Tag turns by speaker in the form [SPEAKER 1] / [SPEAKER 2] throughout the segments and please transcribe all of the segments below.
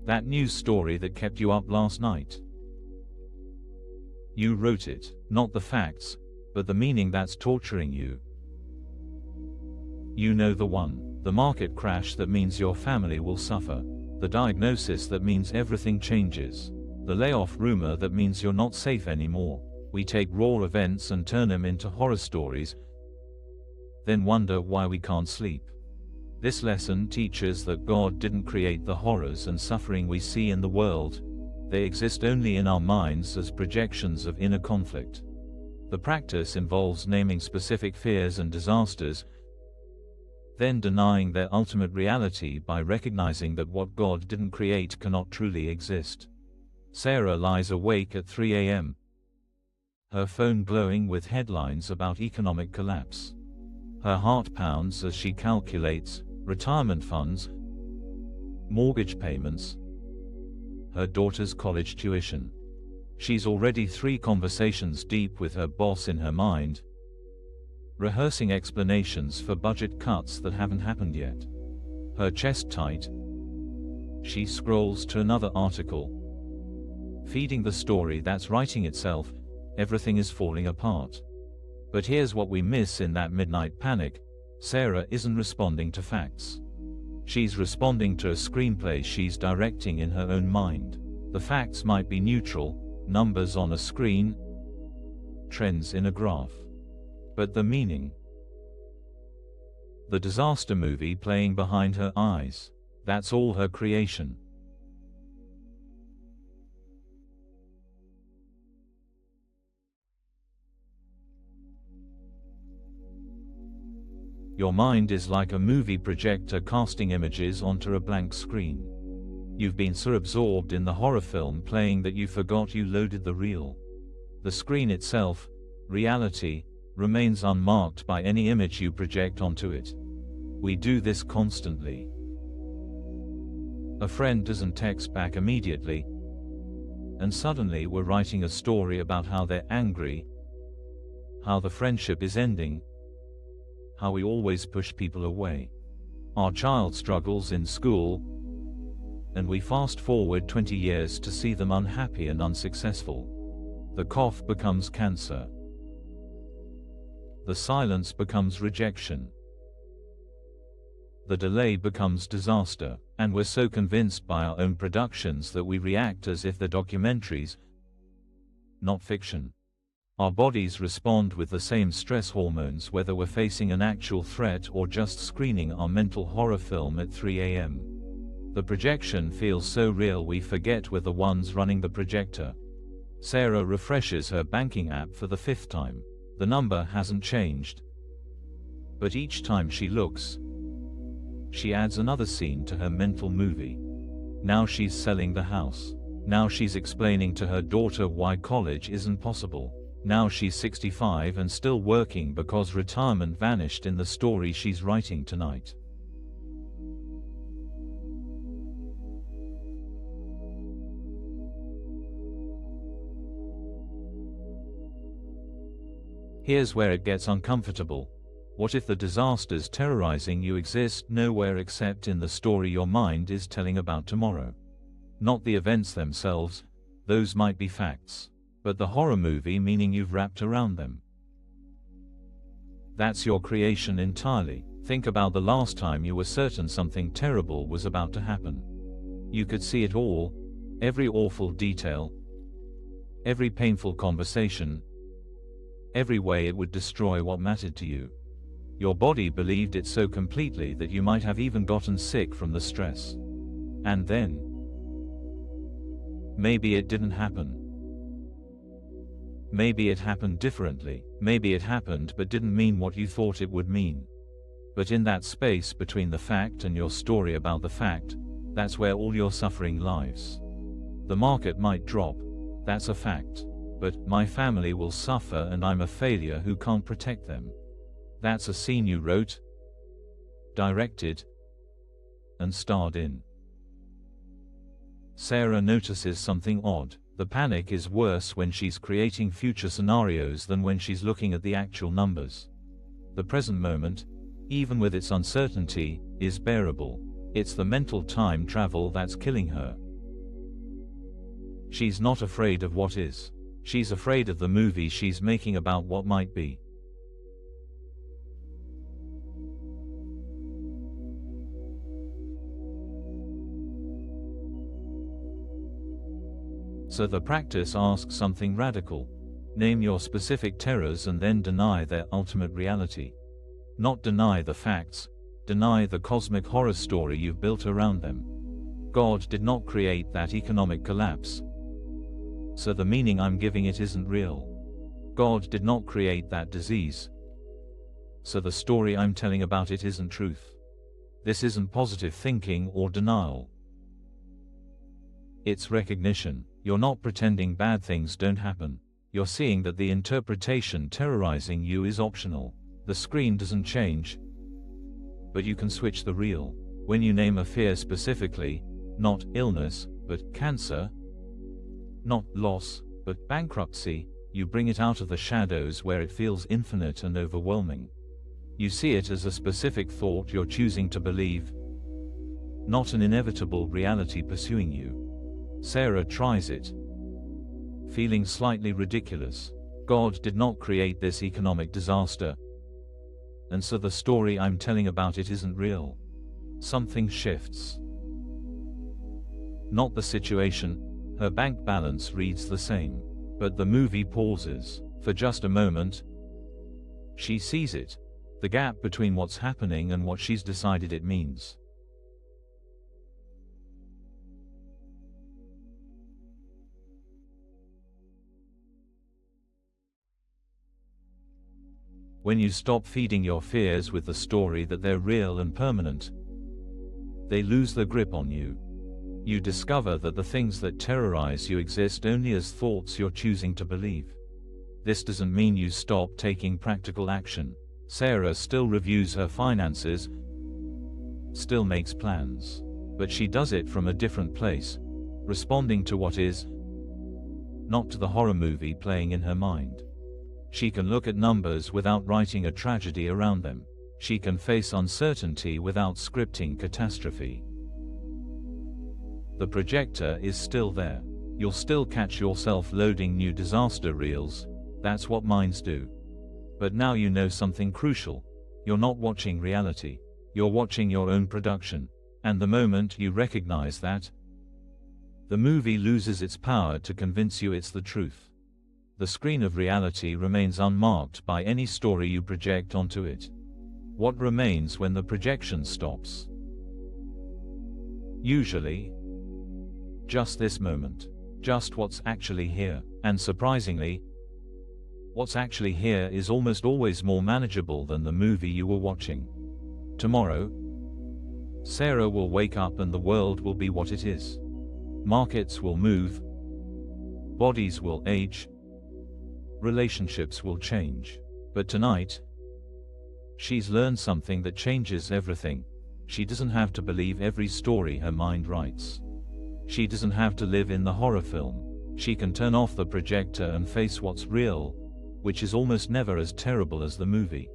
[SPEAKER 1] That news story that kept you up last night. You wrote it, not the facts, but the meaning that's torturing you. You know the one. The market crash that means your family will suffer. The diagnosis that means everything changes. The layoff rumor that means you're not safe anymore. We take raw events and turn them into horror stories, then wonder why we can't sleep. This lesson teaches that God didn't create the horrors and suffering we see in the world. They exist only in our minds as projections of inner conflict. The practice involves naming specific fears and disasters, then denying their ultimate reality by recognizing that what God didn't create cannot truly exist. Sarah lies awake at 3 a.m., her phone glowing with headlines about economic collapse. Her heart pounds as she calculates retirement funds, mortgage payments, her daughter's college tuition. She's already 3 conversations deep with her boss in her mind, rehearsing explanations for budget cuts that haven't happened yet. Her chest tight, she scrolls to another article, feeding the story that's writing itself. Everything is falling apart. But here's what we miss in that midnight panic. Sarah isn't responding to facts. She's responding to a screenplay she's directing in her own mind. The facts might be neutral, numbers on a screen, trends in a graph. But the meaning? The disaster movie playing behind her eyes. That's all her creation. Your mind is like a movie projector casting images onto a blank screen. You've been so absorbed in the horror film playing that you forgot you loaded the reel. The screen itself, reality, remains unmarked by any image you project onto it. We do this constantly. A friend doesn't text back immediately, and suddenly we're writing a story about how they're angry, how the friendship is ending, how we always push people away. Our child struggles in school, and we fast forward 20 years to see them unhappy and unsuccessful. The cough becomes cancer. The silence becomes rejection. The delay becomes disaster, and we're so convinced by our own productions that we react as if they're documentaries, not fiction. Our bodies respond with the same stress hormones whether we're facing an actual threat or just screening our mental horror film at 3 a.m. The projection feels so real we forget we're the ones running the projector. Sarah refreshes her banking app for the 5th time. The number hasn't changed. But each time she looks, she adds another scene to her mental movie. Now she's selling the house. Now she's explaining to her daughter why college isn't possible. Now she's 65 and still working because retirement vanished in the story she's writing tonight. Here's where it gets uncomfortable. What if the disasters terrorizing you exist nowhere except in the story your mind is telling about tomorrow? Not the events themselves, those might be facts, but the horror movie meaning you've wrapped around them. That's your creation entirely. Think about the last time you were certain something terrible was about to happen. You could see it all, every awful detail, every painful conversation, every way it would destroy what mattered to you. Your body believed it so completely that you might have even gotten sick from the stress. And then, maybe it didn't happen. Maybe it happened differently. Maybe it happened but didn't mean what you thought it would mean. But in that space between the fact and your story about the fact, that's where all your suffering lies. The market might drop, that's a fact. But my family will suffer and I'm a failure who can't protect them. That's a scene you wrote, directed, and starred in. Sarah notices something odd. The panic is worse when she's creating future scenarios than when she's looking at the actual numbers. The present moment, even with its uncertainty, is bearable. It's the mental time travel that's killing her. She's not afraid of what is. She's afraid of the movie she's making about what might be. So the practice asks something radical. Name your specific terrors and then deny their ultimate reality. Not deny the facts, deny the cosmic horror story you've built around them. God did not create that economic collapse. So the meaning I'm giving it isn't real. God did not create that disease. So the story I'm telling about it isn't truth. This isn't positive thinking or denial. It's recognition. You're not pretending bad things don't happen. You're seeing that the interpretation terrorizing you is optional. The screen doesn't change, but you can switch the reel. When you name a fear specifically, not illness, but cancer, not loss, but bankruptcy, you bring it out of the shadows where it feels infinite and overwhelming. You see it as a specific thought you're choosing to believe, not an inevitable reality pursuing you. Sarah tries it, feeling slightly ridiculous. God did not create this economic disaster, and so the story I'm telling about it isn't real. Something shifts. Not the situation. Her bank balance reads the same. But the movie pauses. For just a moment, she sees it. The gap between what's happening and what she's decided it means. When you stop feeding your fears with the story that they're real and permanent, they lose their grip on you. You discover that the things that terrorize you exist only as thoughts you're choosing to believe. This doesn't mean you stop taking practical action. Sarah still reviews her finances, still makes plans, but she does it from a different place, responding to what is, not to the horror movie playing in her mind. She can look at numbers without writing a tragedy around them. She can face uncertainty without scripting catastrophe. The projector is still there. You'll still catch yourself loading new disaster reels. That's what minds do. But now you know something crucial. You're not watching reality. You're watching your own production. And the moment you recognize that, the movie loses its power to convince you it's the truth. The screen of reality remains unmarked by any story you project onto it. What remains when the projection stops? Usually, just this moment. Just what's actually here. And surprisingly, what's actually here is almost always more manageable than the movie you were watching. Tomorrow, Sarah will wake up and the world will be what it is. Markets will move. Bodies will age. Relationships will change. But tonight, she's learned something that changes everything. She doesn't have to believe every story her mind writes. She doesn't have to live in the horror film. She can turn off the projector and face what's real, which is almost never as terrible as the movie.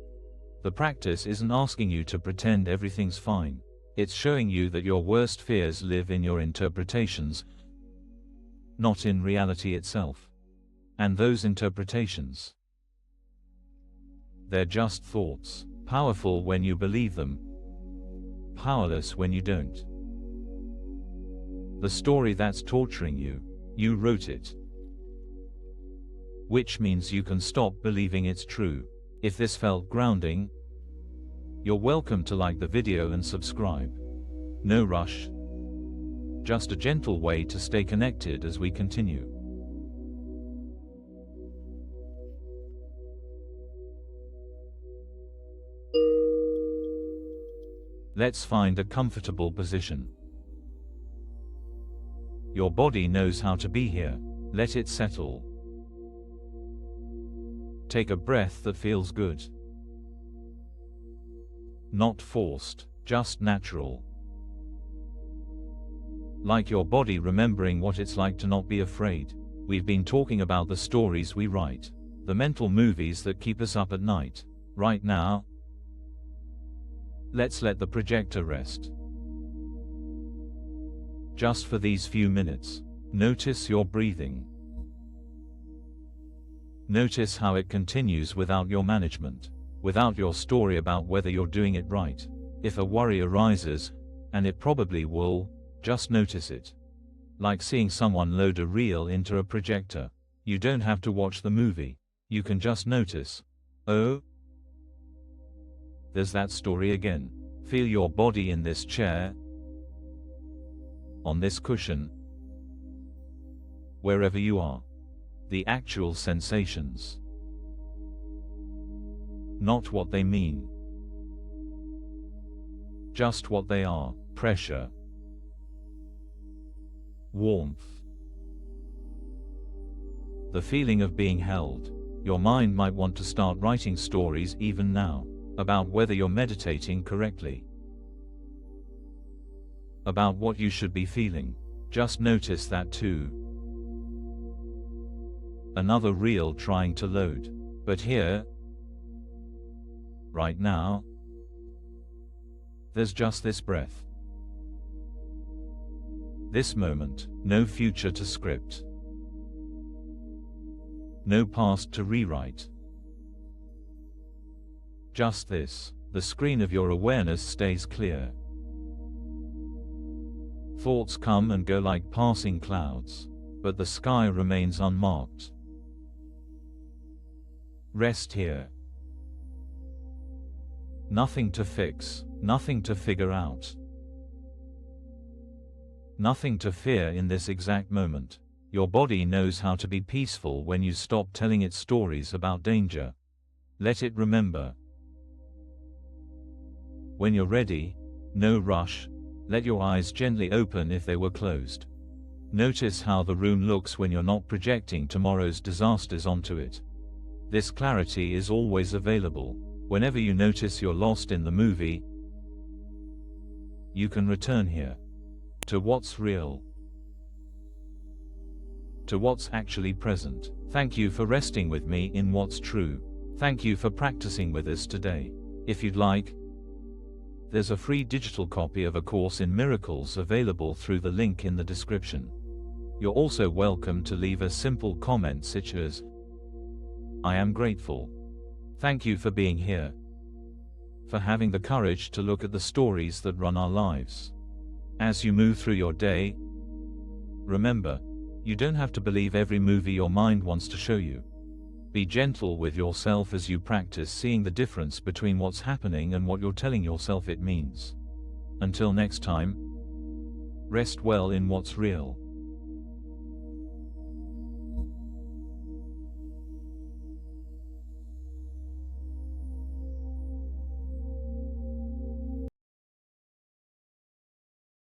[SPEAKER 1] The practice isn't asking you to pretend everything's fine. It's showing you that your worst fears live in your interpretations, not in reality itself. And those interpretations, they're just thoughts. Powerful when you believe them, powerless when you don't. The story that's torturing you, you wrote it. Which means you can stop believing it's true. If this felt grounding, you're welcome to like the video and subscribe. No rush. Just a gentle way to stay connected as we continue. Let's find a comfortable position. Your body knows how to be here. Let it settle. Take a breath that feels good. Not forced, just natural. Like your body remembering what it's like to not be afraid. We've been talking about the stories we write, the mental movies that keep us up at night. Right now, let's let the projector rest. Just for these few minutes. Notice your breathing. Notice how it continues without your management, without your story about whether you're doing it right. If a worry arises, and it probably will, just notice it. Like seeing someone load a reel into a projector. You don't have to watch the movie. You can just notice. Oh, there's that story again. Feel your body in this chair, on this cushion, wherever you are. The actual sensations. Not what they mean. Just what they are. Pressure. Warmth. The feeling of being held. Your mind might want to start writing stories even now, about whether you're meditating correctly, about what you should be feeling. Just notice that too. Another reel trying to load. But here, right now, there's just this breath. This moment, no future to script. No past to rewrite. Just this. The screen of your awareness stays clear. Thoughts come and go like passing clouds, but the sky remains unmarked. Rest here. Nothing to fix, nothing to figure out. Nothing to fear in this exact moment. Your body knows how to be peaceful when you stop telling it stories about danger. Let it remember. When you're ready, no rush, let your eyes gently open if they were closed. Notice how the room looks when you're not projecting tomorrow's disasters onto it. This clarity is always available. Whenever you notice you're lost in the movie, you can return here. To what's real. To what's actually present. Thank you for resting with me in what's true. Thank you for practicing with us today. If you'd like, there's a free digital copy of A Course in Miracles available through the link in the description. You're also welcome to leave a simple comment such as, "I am grateful. Thank you for being here. For having the courage to look at the stories that run our lives." As you move through your day, remember, you don't have to believe every movie your mind wants to show you. Be gentle with yourself as you practice seeing the difference between what's happening and what you're telling yourself it means. Until next time, rest well in what's real.